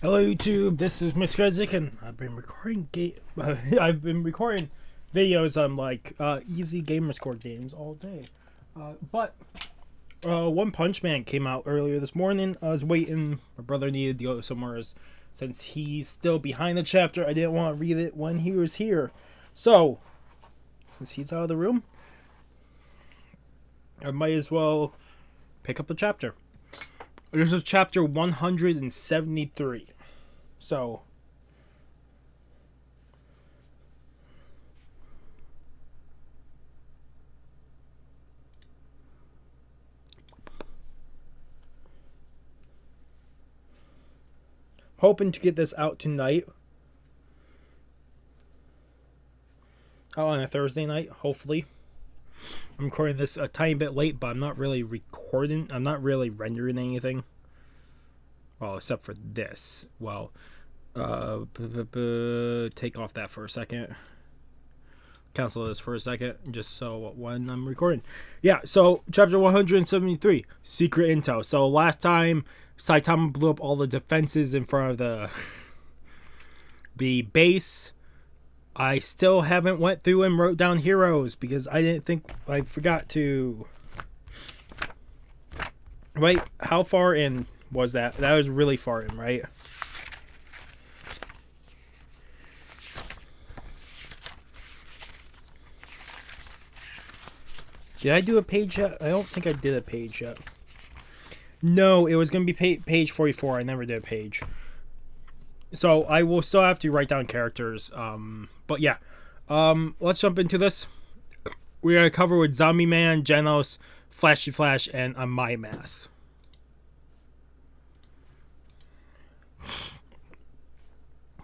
Hello YouTube, this is Mr. Isaac, and I've been recording videos on like easy gamer score games all day. But One Punch Man came out earlier this morning. I was waiting. My brother needed to go somewhere since he's still behind the chapter. I didn't want to read it when he was here. So, since he's out of the room, I might as well pick up the chapter. This is chapter 173. So, hoping to get this out tonight. Out on a Thursday night, hopefully. I'm recording this a tiny bit late, but I'm not really recording. I'm not really rendering anything. Well, except for this. Well, take off that for a second. Cancel this for a second, just so when I'm recording. Yeah, so chapter 173, Secret Intel. So last time, Saitama blew up all the defenses in front of the base. I still haven't went through and wrote down heroes because I forgot to. Right, how far in was that? That was really far in, right? Did I do a page yet? I don't think I did a page yet. No, it was going to be page 44. I never did a page. So I will still have to write down characters. But yeah. Let's jump into this. We're going to cover with Zombie Man, Genos, Flashy Flash, and Amai Mass.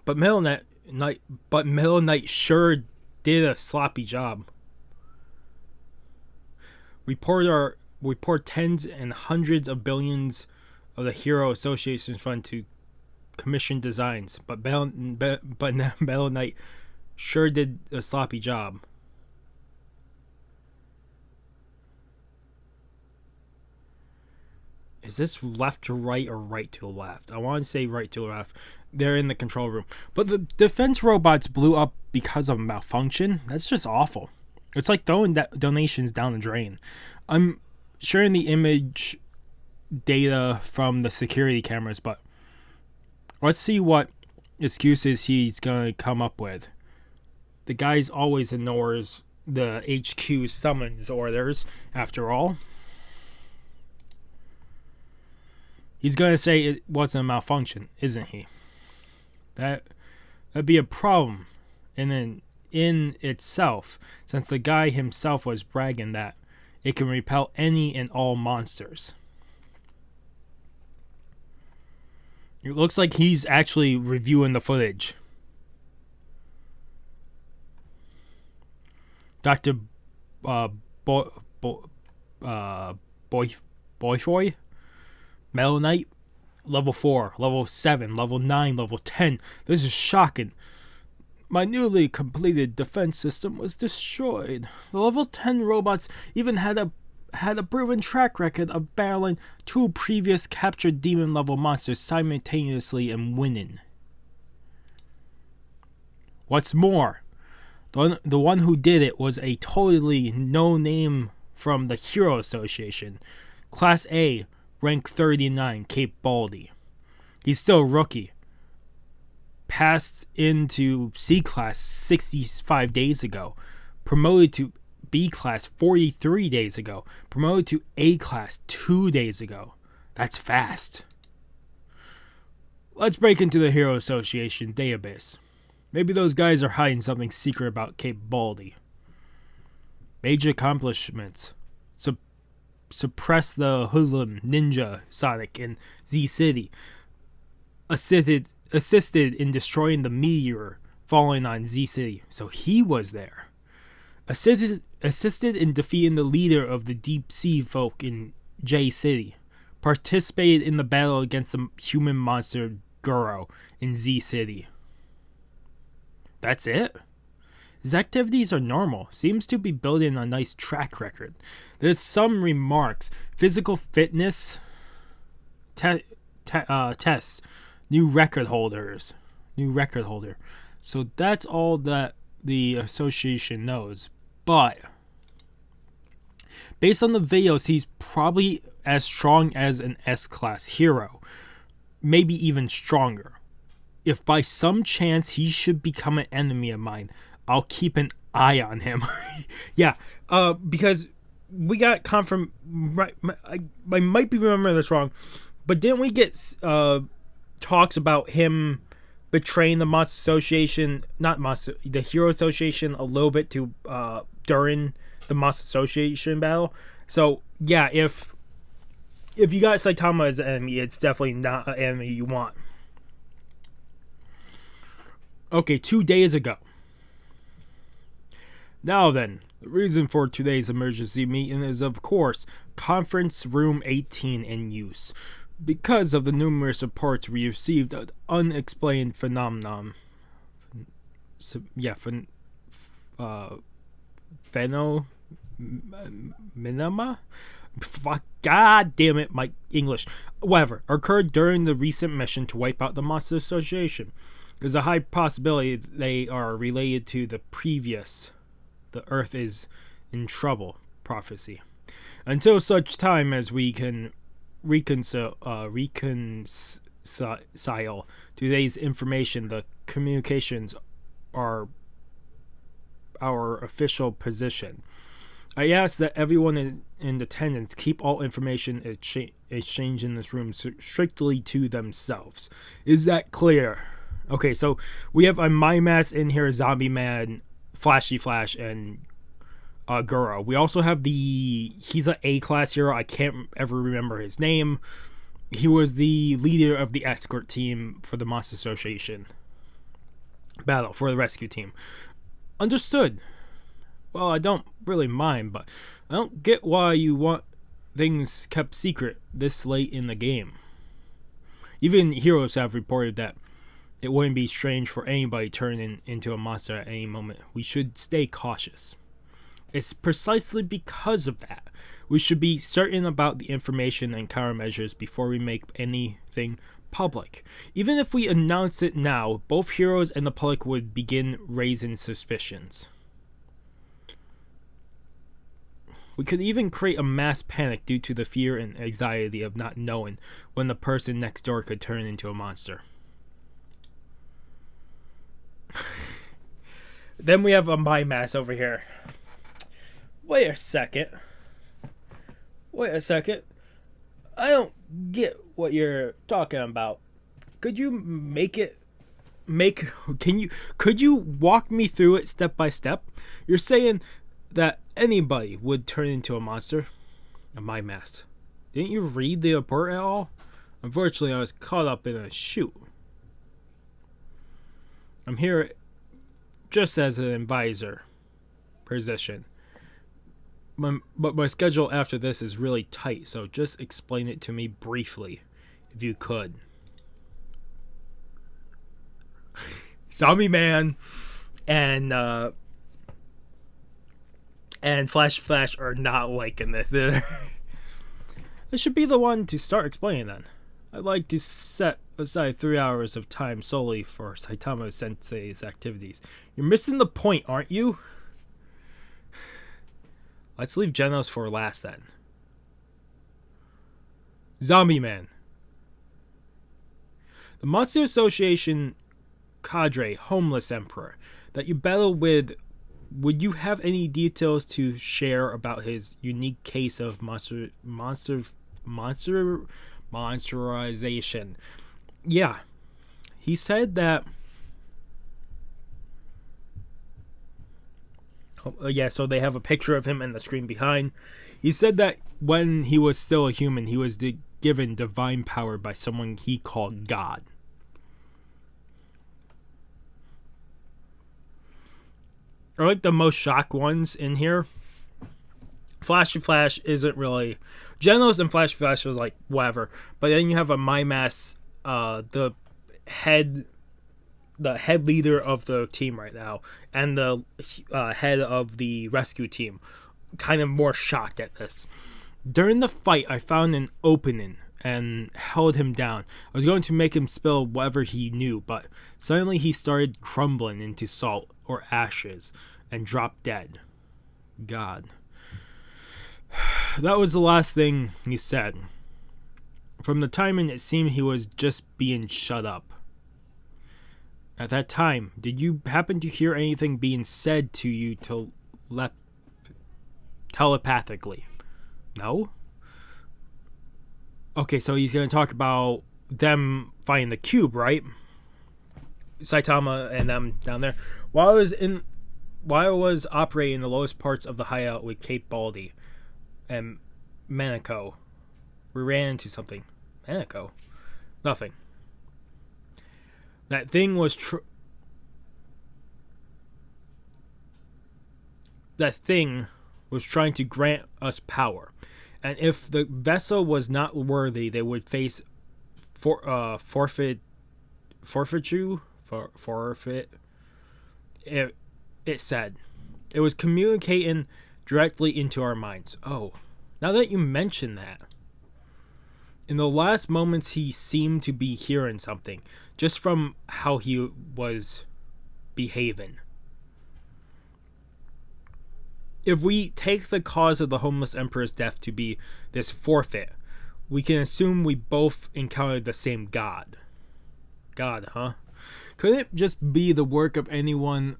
But Middle Knight sure did a sloppy job. We poured tens and hundreds of billions of the Hero Association's fund to commission designs, but Metal Knight sure did a sloppy job. Is this left to right or right to left? I want to say right to left. They're in the control room. But the defense robots blew up because of malfunction. That's just awful. It's like throwing donations down the drain. I'm sharing the image data from the security cameras, but let's see what excuses he's going to come up with. The guy always ignores the HQ summons orders, after all. He's going to say it wasn't a malfunction, isn't he? That'd be a problem in itself, since the guy himself was bragging that it can repel any and all monsters. It looks like he's actually reviewing the footage. Dr. Boyfoy? Metal Knight? Level 4, level 7, level 9, level 10. This is shocking. My newly completed defense system was destroyed. The level 10 robots even had a proven track record of battling 2 previous captured demon level monsters simultaneously and winning. What's more, the one who did it was a totally no name from the Hero Association. Class A, rank 39, Cape Baldy. He's still a rookie. Passed into C class 65 days ago, promoted to B class 43 days ago, promoted to A class 2 days ago. That's fast. Let's break into the Hero Association database. Maybe those guys are hiding something secret about Cape Baldy. Major accomplishments. Suppress the hoodlum ninja Sonic in Z City. Assisted in destroying the meteor falling on Z City. So he was there. Assisted in defeating the leader of the deep sea folk in J City. Participated in the battle against the human monster Goro in Z City. That's it? His activities are normal. Seems to be building a nice track record. There's some remarks physical fitness tests, new record holder. So that's all that the association knows. But based on the videos, he's probably as strong as an S-class hero, maybe even stronger. If by some chance he should become an enemy of mine, I'll keep an eye on him. Yeah, because we got confirmed. Right, I might be remembering this wrong, but didn't we get talks about him betraying the Monster Association, the Hero Association, a little bit to during the Monster Association battle? So yeah, if you got Saitama as an enemy, it's definitely not an enemy you want. Okay, 2 days ago. Now then, the reason for today's emergency meeting is, of course, Conference Room 18 in use. Because of the numerous reports we received of unexplained phenomenon. Phenomena? God damn it, my English. Whatever, occurred during the recent mission to wipe out the Monster Association. There's a high possibility they are related to the previous "the Earth is in trouble" prophecy. Until such time as we can reconcile today's information, the communications are our official position. I ask that everyone in attendance keep all information exchanged in this room strictly to themselves. Is that clear? Okay, so we have Amai Mask in here, Zombie Man, Flashy Flash, and Guro. We also have he's an A-class hero. I can't ever remember his name. He was the leader of the escort team for the Monster Association battle, for the rescue team. Understood. Well, I don't really mind, but I don't get why you want things kept secret this late in the game. Even heroes have reported that it wouldn't be strange for anybody turning into a monster at any moment. We should stay cautious. It's precisely because of that we should be certain about the information and countermeasures before we make anything public. Even if we announce it now, both heroes and the public would begin raising suspicions. We could even create a mass panic due to the fear and anxiety of not knowing when the person next door could turn into a monster. Then we have a Amai Mask over here. Wait a second. I don't get what you're talking about. Could you could you walk me through it step by step? You're saying that anybody would turn into a monster? Amai Mask. Didn't you read the report at all? Unfortunately, I was caught up in a shoot. I'm here just as an advisor position. But my schedule after this is really tight, so just explain it to me briefly, if you could. Zombie Man and Flash are not liking this. This should be the one to start explaining then. I'd like to set aside 3 hours of time solely for Saitama Sensei's activities. You're missing the point, aren't you? Let's leave Genos for last then. Zombie Man. The Monster Association cadre, Homeless Emperor, that you battle with, would you have any details to share about his unique case of monsterization? Yeah. He said that... so they have a picture of him in the screen behind. He said that when he was still a human, he was given divine power by someone he called God. I like the most shocked ones in here. Flashy Flash isn't really... Genos and Flashy Flash was like, whatever. But then you have a Amai Mask, the head leader of the team right now, and the head of the rescue team, kind of more shocked at this. During the fight, I found an opening and held him down. I was going to make him spill whatever he knew, but suddenly he started crumbling into salt or ashes and dropped dead. God. That was the last thing he said. From the timing, it seemed he was just being shut up. At that time, did you happen to hear anything being said to you telepathically? No? Okay, so he's going to talk about them finding the cube, right? Saitama and them down there. While I was operating in the lowest parts of the hideout with Cape Baldy and Manako, we ran into something. Manako? Nothing. That thing was trying to grant us power, and if the vessel was not worthy, they would face forfeit. It said it was communicating directly into our minds. Oh, now that you mention that, in the last moments he seemed to be hearing something, just from how he was behaving. If we take the cause of the homeless emperor's death to be this forfeit, we can assume we both encountered the same god. God, huh? Could it just be the work of any one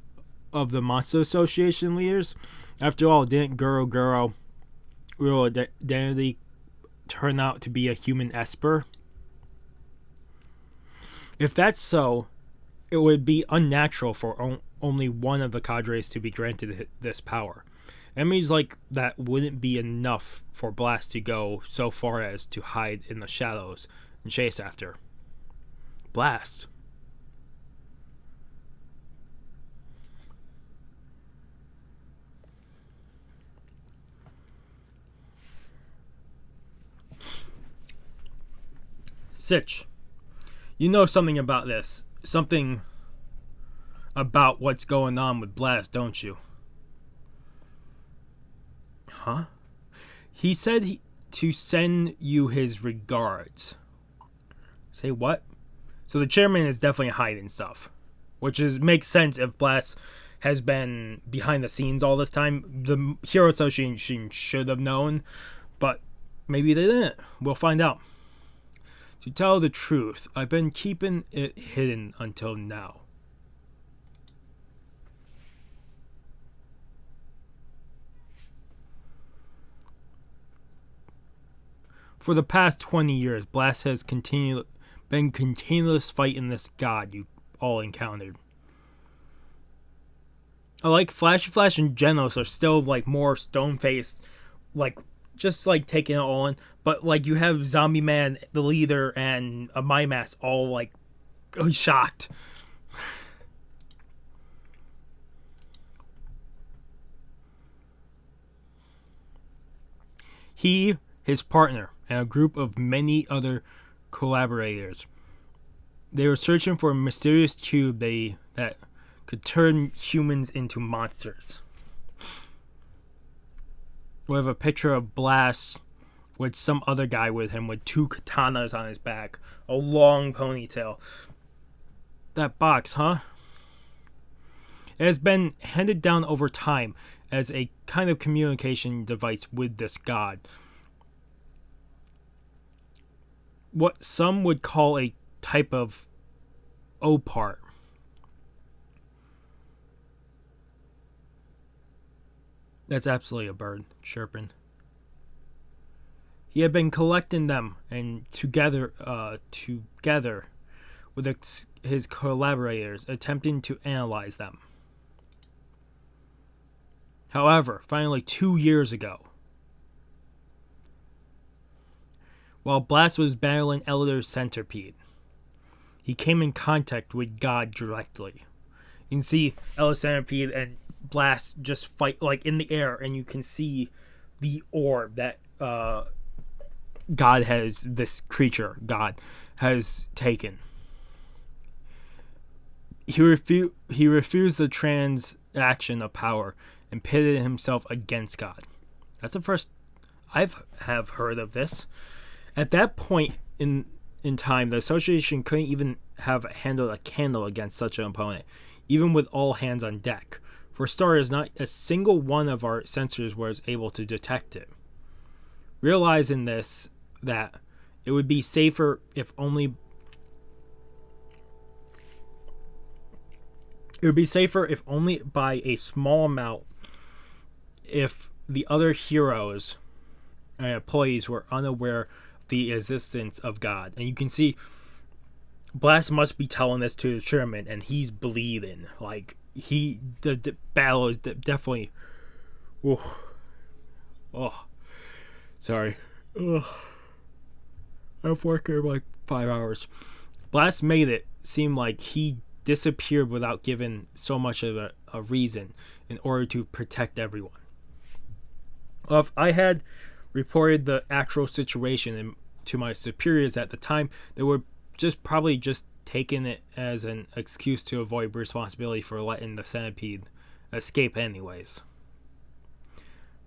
of the Monster Association leaders? After all, didn't Guro real identity turn out to be a human esper? If that's so, it would be unnatural for only one of the cadres to be granted this power. Enemies like that wouldn't be enough for Blast to go so far as to hide in the shadows and chase after. Blast. Sitch, you know something about this. Something about what's going on with Blast, don't you? Huh? He said to send you his regards. Say what? So the chairman is definitely hiding stuff, which makes sense if Blast has been behind the scenes all this time. The Hero Association should have known, but maybe they didn't. We'll find out. To tell the truth, I've been keeping it hidden until now. For the past 20 years, Blast has been continuous fighting this god you all encountered. I like Flash and Genos are still like more stone-faced, like just like taking it on, but like you have Zombie Man, the leader, and Amai Mask all like shocked. He, his partner, and a group of many other collaborators. They were searching for a mysterious cube that could turn humans into monsters. We have a picture of Blast with some other guy with him with two katanas on his back, a long ponytail. That box, huh? It has been handed down over time as a kind of communication device with this god. What some would call a type of opart. That's absolutely a bird chirping. He had been collecting them and together with his collaborators, attempting to analyze them. However, finally 2 years ago, while Blast was battling Elder's centipede, he came in contact with God directly. You can see Elder's centipede and Blast just fight like in the air, and you can see the orb that this creature God has taken. He refused the transaction of power and pitted himself against God. That's the first I've have heard of this. At that point in time, the association couldn't even have handled a candle against such an opponent, even with all hands on deck. For starters, not a single one of our sensors was able to detect it. Realizing this, that it would be safer if only by a small amount, if the other heroes and employees were unaware of the existence of God. And you can see Blast must be telling this to the chairman, and he's bleeding. Like, the battle is definitely. Sorry. I've worked here like 5 hours. Blast made it seem like he disappeared without giving so much of a reason in order to protect everyone. If I had reported the actual situation to my superiors at the time, they would probably just taken it as an excuse to avoid responsibility for letting the centipede escape anyways.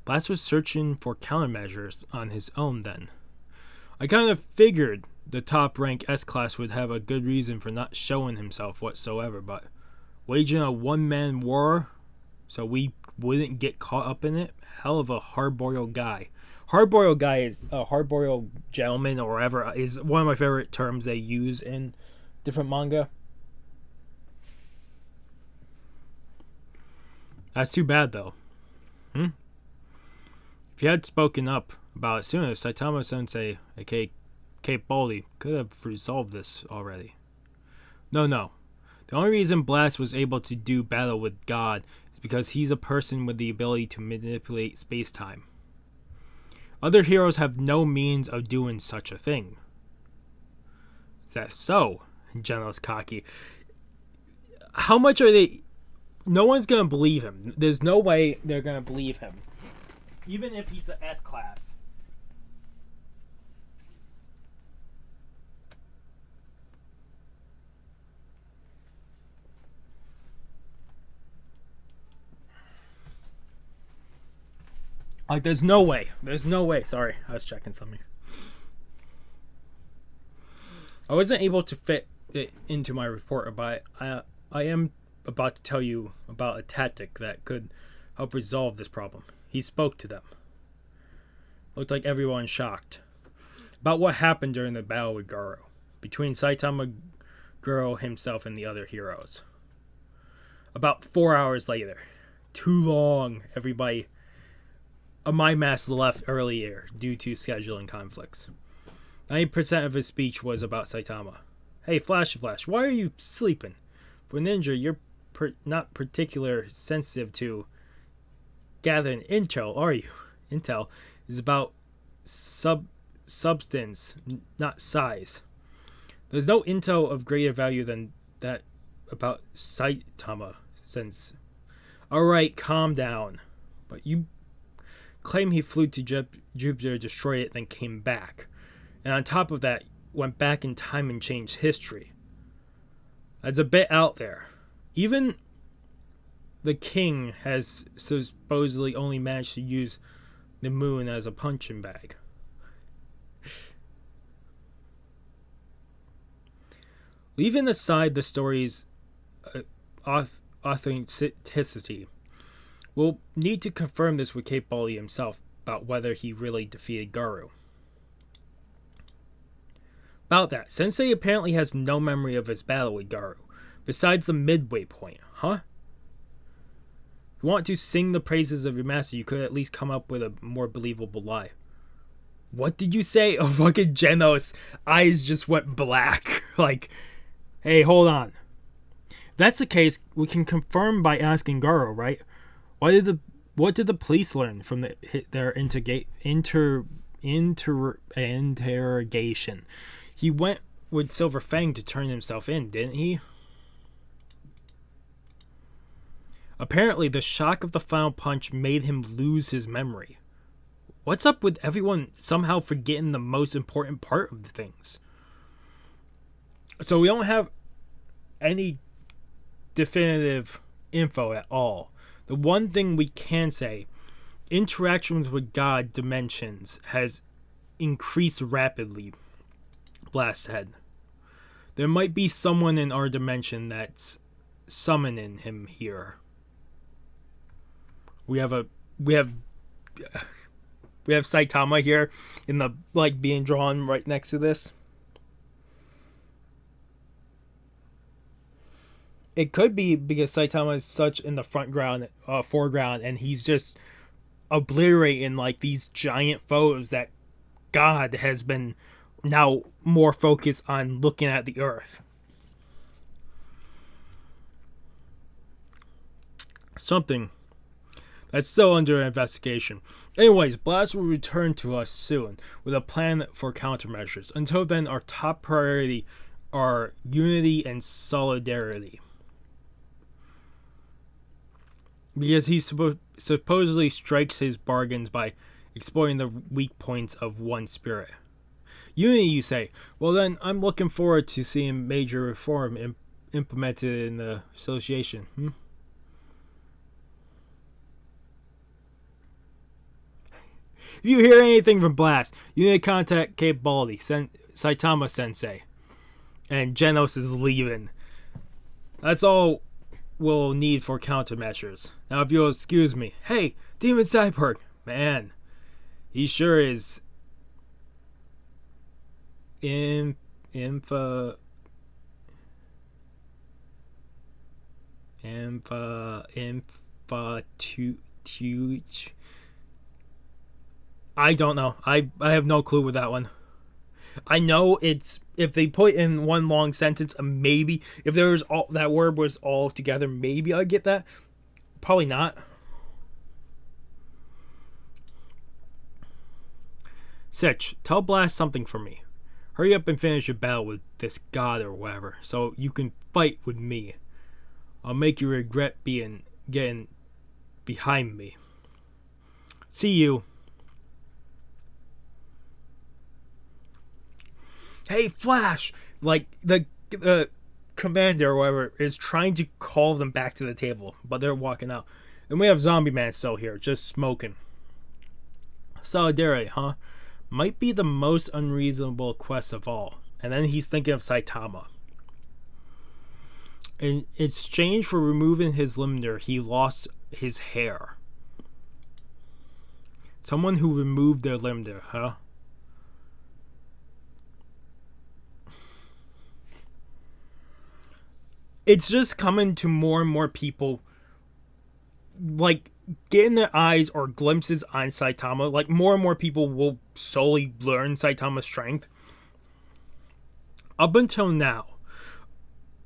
Blast was searching for countermeasures on his own then. I kind of figured the top rank S-Class would have a good reason for not showing himself whatsoever, but waging a one-man war so we wouldn't get caught up in it? Hell of a hard-boiled guy. Hard-boiled guy is a hard-boiled gentleman or whatever is one of my favorite terms they use in different manga. That's too bad though. If you had spoken up about it sooner, Saitama Sensei, aka Cape Baldy, could have resolved this already. No. The only reason Blast was able to do battle with God is because he's a person with the ability to manipulate space-time. Other heroes have no means of doing such a thing. Is that so? General's cocky. How much are they? No one's gonna believe him. There's no way they're gonna believe him. Even if he's an S-Class. Like, there's no way. Sorry, I was checking something. I wasn't able to fit it into my report, but I am about to tell you about a tactic that could help resolve this problem. He spoke to them. Looked like everyone shocked. About what happened during the battle with Garo, between Saitama, Garo himself, and the other heroes. About 4 hours later. Too long, everybody. Amai Mask left earlier due to scheduling conflicts. 90% of his speech was about Saitama. Hey, Flash, why are you sleeping? For a ninja, you're not particularly sensitive to gathering intel, are you? Intel is about substance, not size. There's no intel of greater value than that about Saitama, since... Alright, calm down. But you claim he flew to Jupiter, destroyed it, then came back. And on top of that, went back in time and changed history. That's a bit out there. Even the king has supposedly only managed to use the moon as a punching bag. Leaving aside the story's authenticity, we'll need to confirm this with Cape Baldy himself about whether he really defeated Garo. About that, Sensei apparently has no memory of his battle with Garo, besides the midway point, huh? If you want to sing the praises of your master, you could at least come up with a more believable lie. What did you say? Oh, fucking Genos' eyes just went black. Like, hey, hold on. If that's the case, we can confirm by asking Garo, right? What did the police learn from their interrogation? He went with Silver Fang to turn himself in, didn't he? Apparently, the shock of the final punch made him lose his memory. What's up with everyone somehow forgetting the most important part of the things? So we don't have any definitive info at all. The one thing we can say Interactions with God dimensions has increased rapidly, Blast said. There might be someone in our dimension that's summoning him here. We have Saitama here in the being drawn right next to this. It could be because Saitama is such in the foreground, and he's just obliterating these giant foes that God has been now more focused on looking at the earth. Something that's still under investigation. Anyways, Blast will return to us soon with a plan for countermeasures. Until then, our top priority are unity and solidarity. Because he supposedly strikes his bargains by exploiting the weak points of one spirit. Unity, you say? Well then, I'm looking forward to seeing major reform implemented in the association. If you hear anything from Blast, you need to contact Cape Baldy, Saitama Sensei. And Genos is leaving. That's all we'll need for countermeasures. Now if you'll excuse me. Hey, Demon Cyborg. Man, he sure is I don't know. I have no clue with that one. I know it's if they put in one long sentence, maybe if there was that word was all together, maybe I'd get that. Probably not. Sitch, tell Blast something for me. Hurry up and finish your battle with this god or whatever, so you can fight with me. I'll make you regret getting behind me. See you. Hey, Flash! The commander or whatever is trying to call them back to the table, but they're walking out. And we have Zombie Man still here, just smoking. Solidarity, huh? Might be the most unreasonable quest of all. And then he's thinking of Saitama. In exchange for removing his limiter, he lost his hair. Someone who removed their limiter, huh? It's just coming to more and more people, getting their eyes or glimpses on Saitama. More and more people will slowly learn Saitama's strength. Up until now,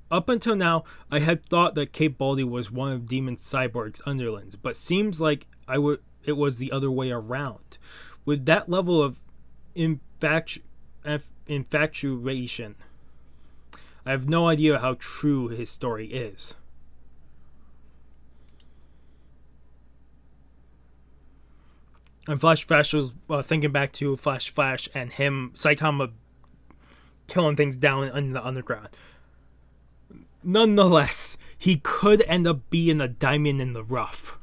I had thought that Cape Baldy was one of Demon Cyborg's underlings, but seems like it was the other way around. With that level of infatuation, I have no idea how true his story is. And Flash was thinking back to Flash and him, Saitama, killing things down in the underground. Nonetheless, he could end up being a diamond in the rough.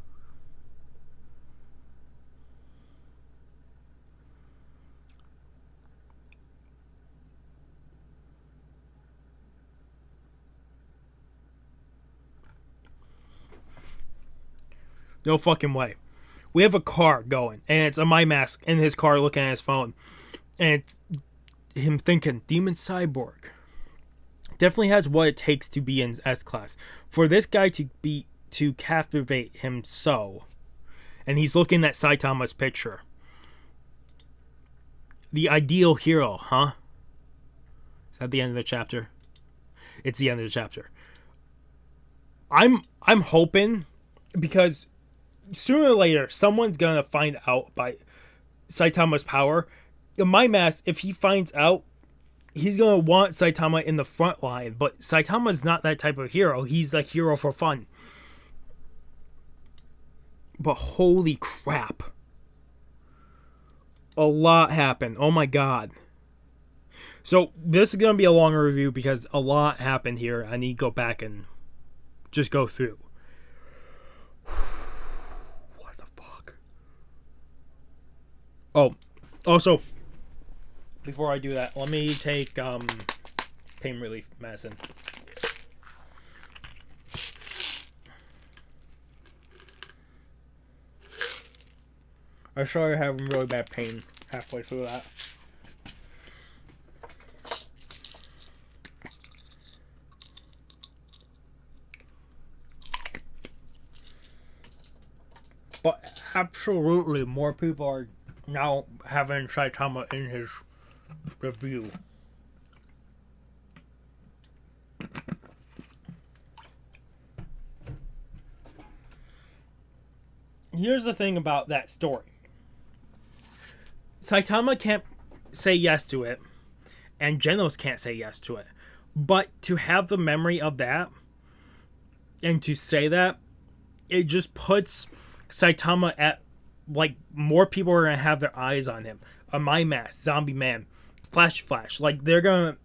No fucking way. We have a car going, and it's Amai Mask in his car looking at his phone. And it's him thinking, Demon Cyborg definitely has what it takes to be in S-Class. For this guy to captivate him so. And he's looking at Saitama's picture. The ideal hero, huh? Is that the end of the chapter? It's the end of the chapter. I'm hoping, because sooner or later, someone's gonna find out by Saitama's power. In my mask, if he finds out, he's gonna want Saitama in the front line. But Saitama's not that type of hero. He's a hero for fun. But holy crap. A lot happened. Oh my god. So this is gonna be a longer review because a lot happened here. I need to go back and just go through. Oh, also, before I do that, let me take pain relief medicine. I started having really bad pain halfway through that. But absolutely, more people are now having Saitama in his review. Here's the thing about that story. Saitama can't say yes to it, and Genos can't say yes to it. But to have the memory of that, and to say that, it just puts Saitama at, like, more people are going to have their eyes on him. Amai Mask, Zombie Man, Flash. Like, they're going to...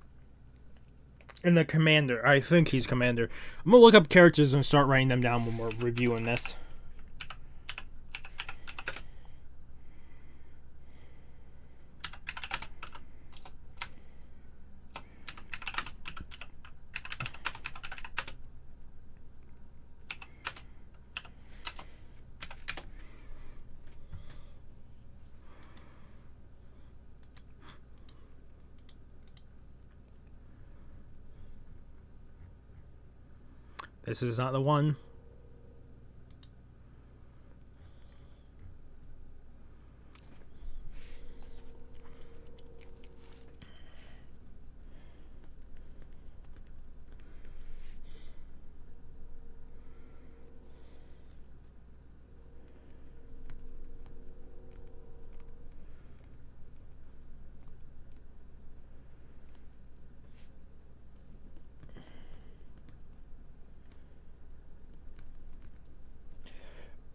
And the Commander. I think he's Commander. I'm going to look up characters and start writing them down when we're reviewing this. This is not the one.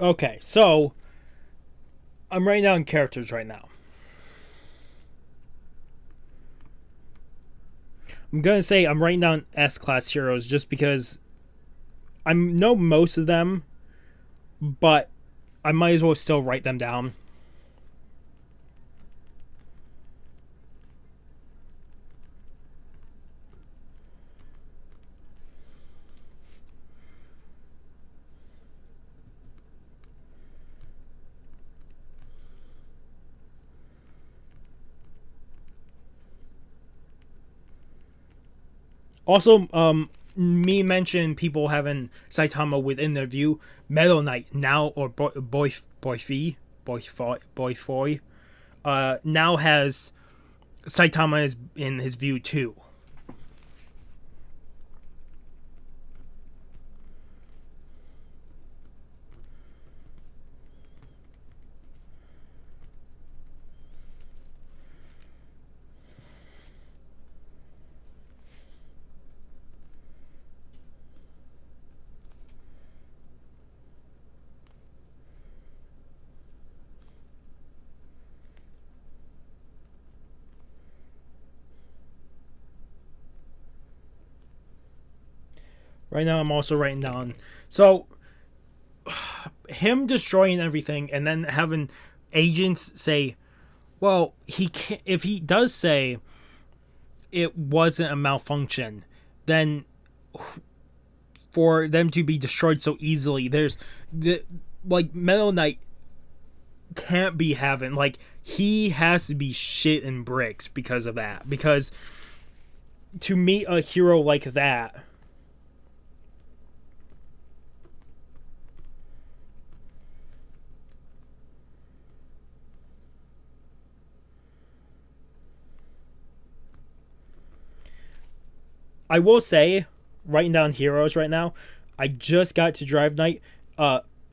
Okay, so I'm writing down characters right now. I'm going to say I'm writing down S-class heroes just because I know most of them, but I might as well still write them down. Also, me mentioned people having Saitama within their view. Metal Knight now, or Boy Foy, now has Saitama in his view too. Right now, I'm also writing down. So, him destroying everything and then having agents say, well, he can't. If he does say it wasn't a malfunction, then for them to be destroyed so easily, there's like Metal Knight can't be having, like, he has to be shit in bricks because of that. Because to meet a hero like that, I will say, writing down heroes right now, I just got to Drive Knight.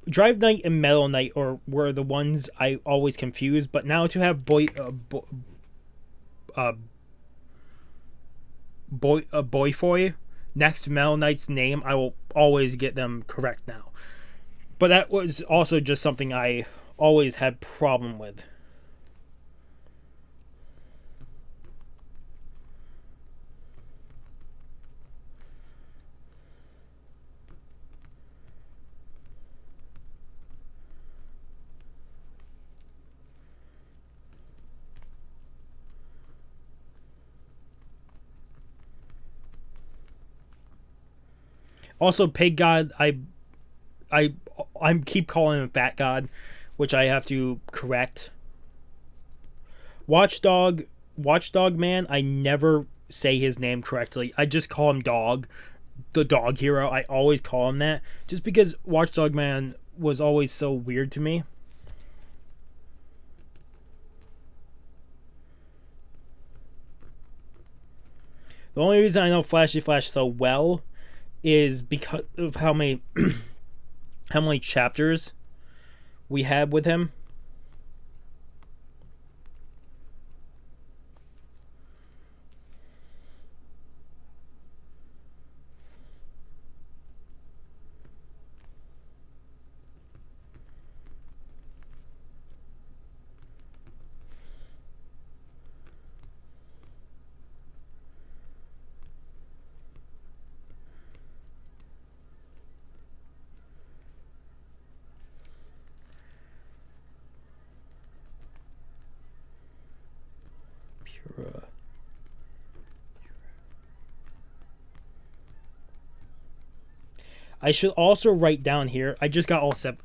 Drive Knight and Metal Knight were the ones I always confused, but now to have Boyfoy next to Metal Knight's name, I will always get them correct now. But that was also just something I always had problem with. Also, Pig God, I I keep calling him Fat God, which I have to correct. Watchdog Man, I never say his name correctly. I just call him Dog, the dog hero. I always call him that just because Watchdog Man was always so weird to me. The only reason I know Flashy Flash so well is because of how many how many chapters we had with him. Pura. I should also write down here. I just got all seven.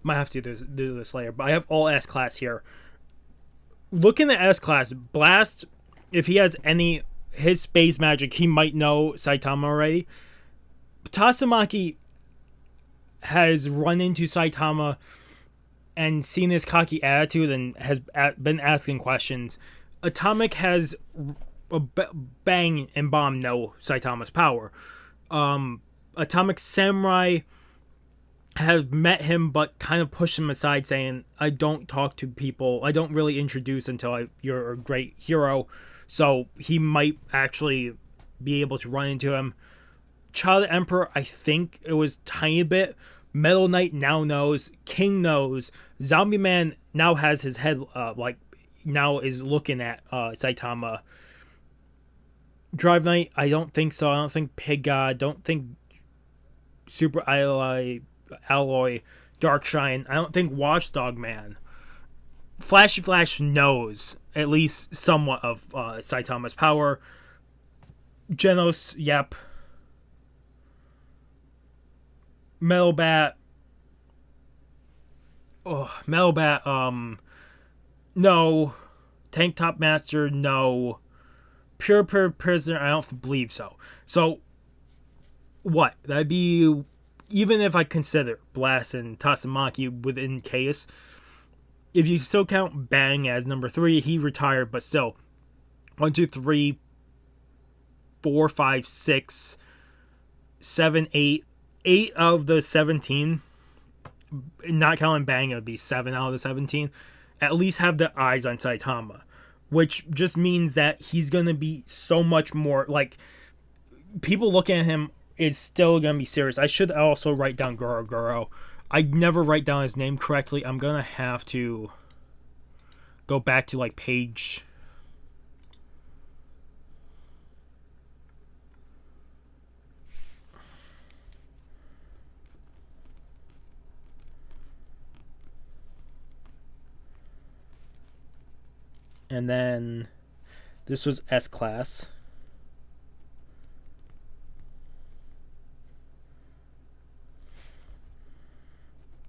Might have to do this later, but I have all S class here. Looking at S class, Blast, if he has any his space magic, he might know Saitama already. Tatsumaki has run into Saitama and seen his cocky attitude and has been asking questions. Atomic has Bang and Bomb know Saitama's power. Atomic Samurai have met him but kind of pushed him aside, saying, I don't talk to people. I don't really introduce until you're a great hero. So he might actually be able to run into him. Child Emperor, I think it was tiny bit. Metal Knight now knows. King knows. Zombie Man now has his head, now is looking at Saitama. Drive Knight, I don't think so. I don't think Pig God. Don't think Super Alloy, Darkshine. I don't think Watchdog Man. Flashy Flash knows at least somewhat of Saitama's power. Genos, yep. Metal Bat. Metal Bat, no. Tank Top Master, no. Pure Prisoner, I don't believe so. So, what? That'd be, even if I consider Blast and Tatsumaki within case, if you still count Bang as number 3, he retired, but still. 1, 2, 3, 4, 5, 6, 7, 8. 8 of the 17, not counting Bang, it would be 7 out of the 17, at least have the eyes on Saitama, which just means that he's going to be so much more, like, people looking at him is still going to be serious. I should also write down Goro. I never write down his name correctly. I'm going to have to go back to, like, page... And then this was S class.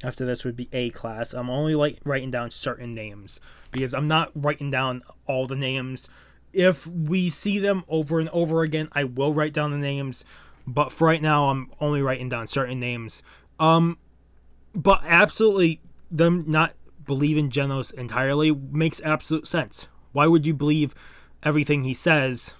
After this would be A class. I'm only writing down certain names because I'm not writing down all the names. If we see them over and over again, I will write down the names. But for right now, I'm only writing down certain names. But absolutely, them not believing Genos entirely makes absolute sense. Why would you believe everything he says?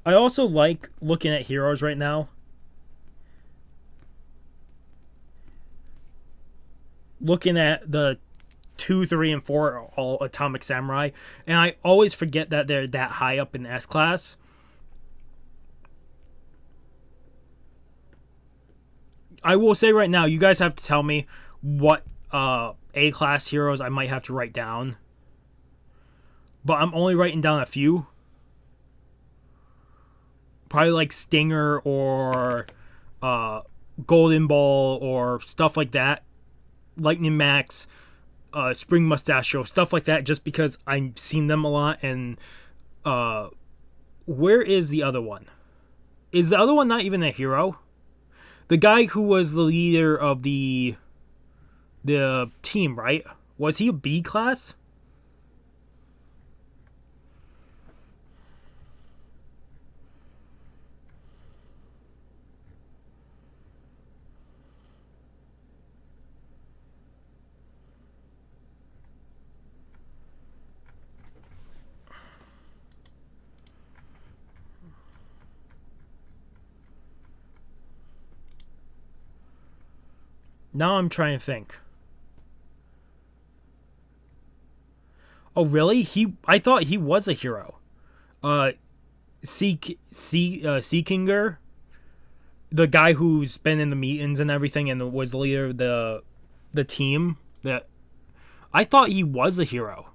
I also like looking at heroes right now. Looking at the 2, 3, and 4 are all Atomic Samurai. And I always forget that they're that high up in S class. I will say right now, you guys have to tell me what A class heroes I might have to write down, but I'm only writing down a few. Probably like Stinger or Golden Ball or stuff like that. Lightning Max, Spring Mustachio, stuff like that, just because I've seen them a lot. And where is the other one? Is the other one not even a hero? The guy who was the leader of the team, right? Was he a B class? Now I'm trying to think. Oh, really? I thought he was a hero. Seekinger, the guy who's been in the meetings and everything and was the leader of the team. That I thought he was a hero.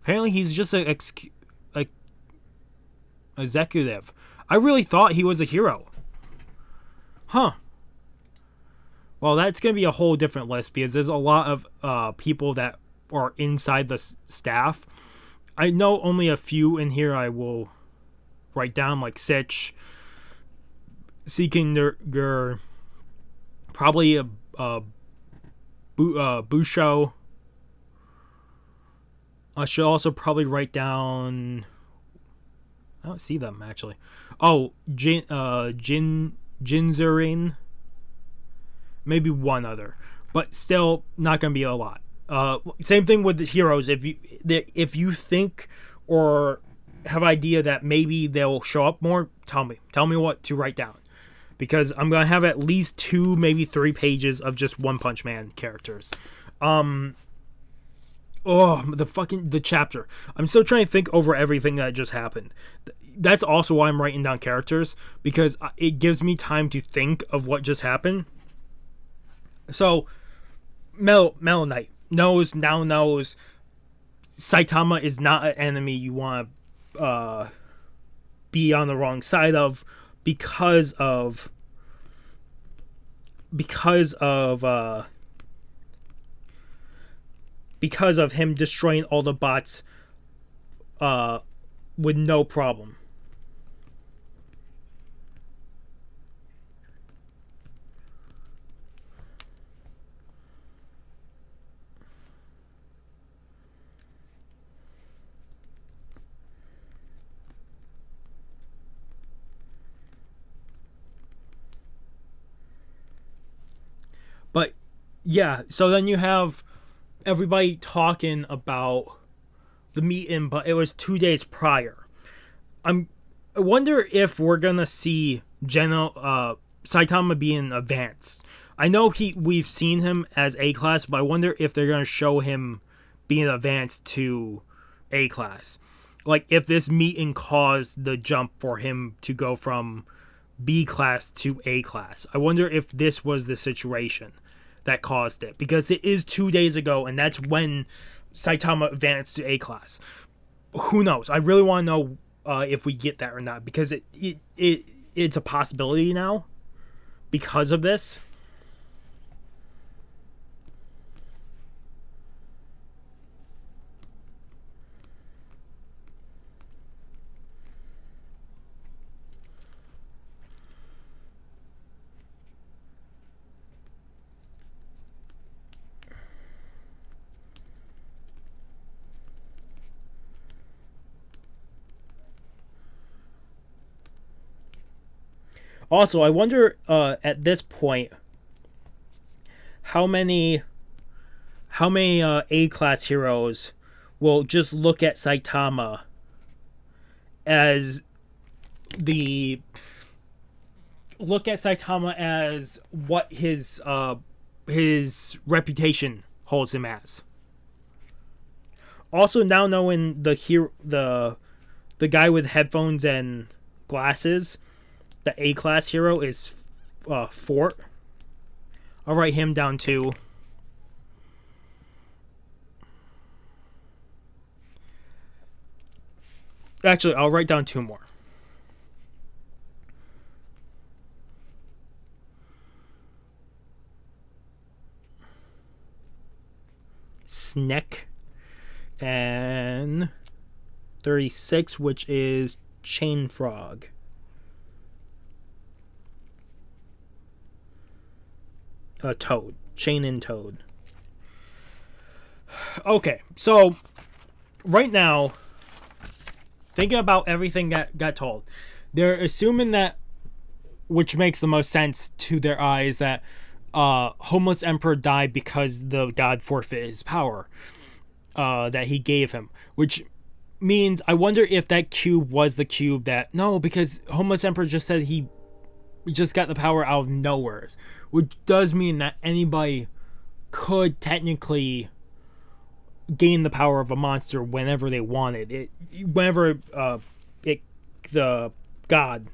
Apparently, he's just a executive. I really thought he was a hero. Huh. Well, that's going to be a whole different list because there's a lot of people that are inside the staff. I know only a few in here I will write down, like Sitch, Seekinger, probably Busho. I should also probably write down... I don't see them, actually. Oh, Jinzurin. Maybe one other, but still not going to be a lot. Same thing with the heroes. If you think or have idea that maybe they'll show up more, tell me what to write down, because I'm going to have at least 2, maybe 3 pages of just One Punch Man characters. The chapter. I'm still trying to think over everything that just happened. That's also why I'm writing down characters, because it gives me time to think of what just happened. So, Mellow Knight now knows Saitama is not an enemy you want to be on the wrong side of because of him destroying all the bots with no problem. But yeah, so then you have everybody talking about the meeting, but it was 2 days prior. I wonder if we're gonna see Saitama being advanced. I know we've seen him as A class, but I wonder if they're gonna show him being advanced to A class. Like if this meeting caused the jump for him to go from B class to A class. I wonder if this was the situation that caused it, because it is 2 days ago, and that's when Saitama advanced to A class. Who knows? I really want to know if we get that or not, because it's a possibility now because of this. Also, I wonder at this point how many A class heroes will just look at Saitama as what his reputation holds him as. Also, now knowing the guy with headphones and glasses, the A class hero is Fort. I'll write him down too. Actually, I'll write down 2 more. Sneck. And 36, which is Chain Frog. Toad. Chain and Toad. Okay, so right now, thinking about everything that got told, they're assuming that, which makes the most sense to their eyes, that Homeless Emperor died because the god forfeited his power that he gave him, which means I wonder if that cube was the cube that... No, because Homeless Emperor just said he just got the power out of nowhere, which does mean that anybody could technically gain the power of a monster whenever they wanted it, whenever the god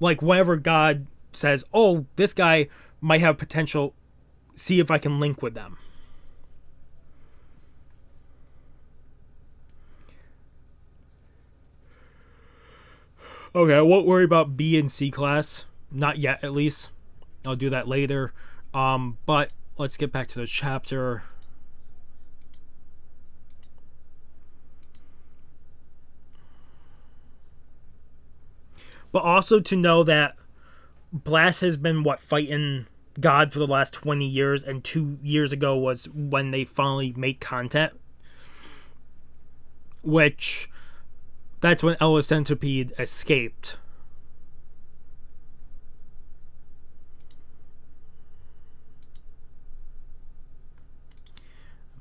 like whenever God says, oh, this guy might have potential, see if I can link with them. Okay, I won't worry about B and C class. Not yet, at least. I'll do that later. But let's get back to the chapter. But also to know that Blast has been, fighting God for the last 20 years, and 2 years ago was when they finally made contact. Which, that's when Ella Centipede escaped.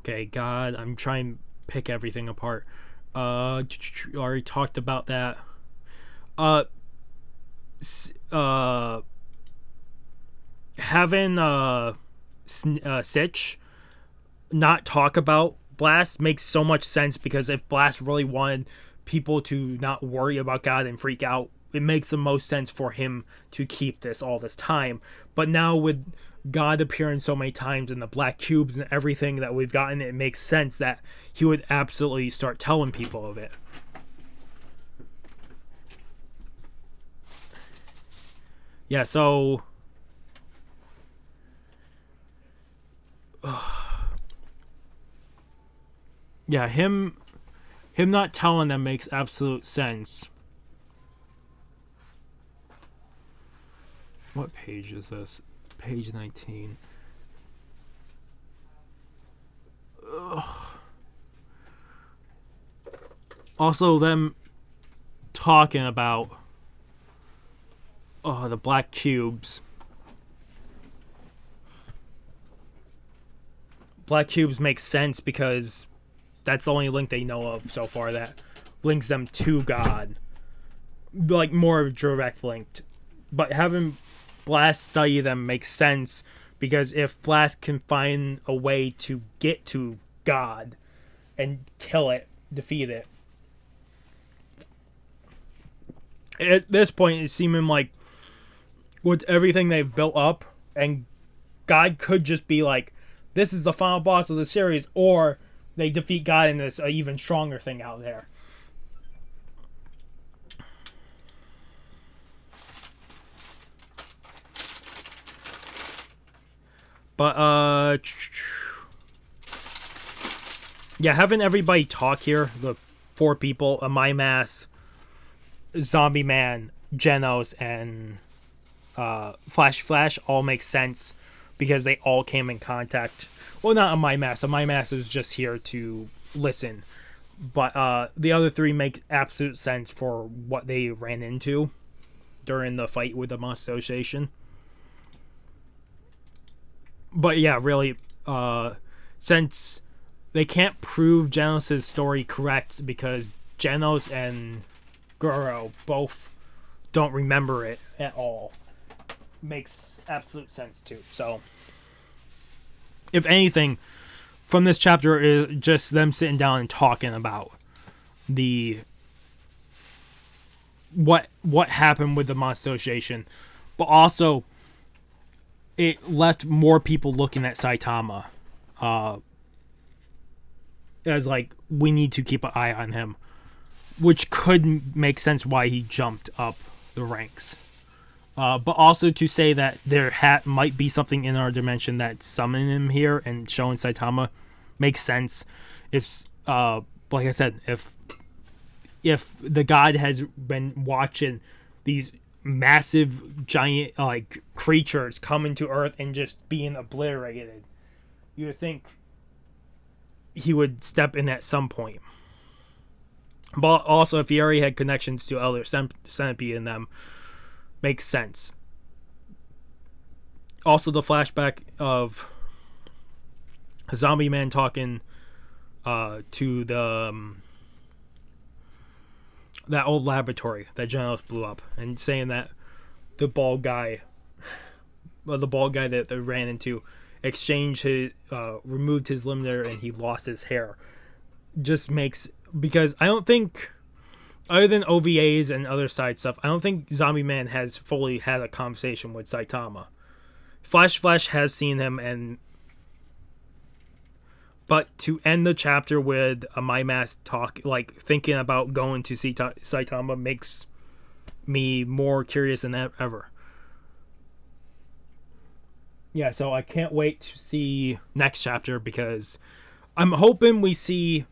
Okay, God, I'm trying to pick everything apart. Already talked about that. Having Sitch not talk about Blast makes so much sense, because if Blast really wanted people to not worry about God and freak out, it makes the most sense for him to keep this all this time. But now with God appearing so many times in the black cubes and everything that we've gotten, it makes sense that he would absolutely start telling people of it. Yeah, so yeah, him not telling them makes absolute sense. What page is this? Page 19. Ugh. Also, them talking about the black cubes. Black cubes make sense because that's the only link they know of so far that links them to God. Like, more direct linked. But having Blast study them makes sense, because if Blast can find a way to get to God and kill it, defeat it, at this point it's seeming like with everything they've built up, and God could just be like, this is the final boss of the series, or they defeat God and there's an even stronger thing out there. But, yeah, having everybody talk here, the 4 people, Amai Mass, Zombie Man, Genos, and Flash all make sense because they all came in contact. Well, not Amai Mass. Amai Mass is just here to listen. But the other 3 make absolute sense for what they ran into during the fight with the Monster Association. But yeah, really, since they can't prove Genos' story correct because Genos and Goro both don't remember it at all, makes absolute sense too. So, if anything, from this chapter is just them sitting down and talking about the what happened with the Monster Association, but also it left more people looking at Saitama as like, we need to keep an eye on him, which could make sense why he jumped up the ranks. But also to say that there might be something in our dimension that's summoning him here and showing Saitama makes sense. If like I said, if the god has been watching these massive giant like creatures coming to Earth and just being obliterated, you would think he would step in at some point. But also, if he already had connections to Elder Centipede in them, makes sense. Also, the flashback of Zombie Man talking to the that old laboratory that Genos blew up, and saying that the bald guy that they ran into exchanged his removed his limiter and he lost his hair, just makes, because I don't think, other than OVAs and other side stuff, I don't think Zombie Man has fully had a conversation with Saitama. Flash has seen him, but to end the chapter with a My Mask talk, like thinking about going to see Saitama, makes me more curious than ever. Yeah, so I can't wait to see next chapter, because I'm hoping we see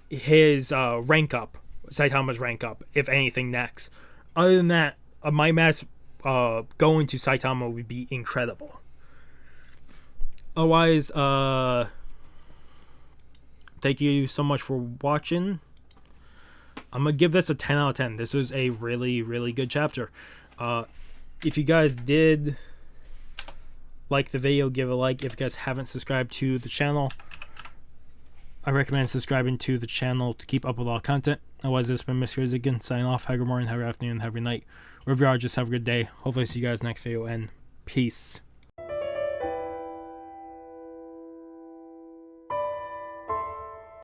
his rank up, Saitama's rank up, if anything, next. Other than that, My Mask going to Saitama would be incredible. Otherwise, thank you so much for watching. I'm going to give this a 10 out of 10. This was a really, really good chapter. If you guys did like the video, give it a like. If you guys haven't subscribed to the channel, I recommend subscribing to the channel to keep up with all content. Otherwise, this has been Mr. Rizigan signing off. Have a good morning, have a good afternoon, have a good night. Wherever you are, just have a good day. Hopefully see you guys next video, and peace.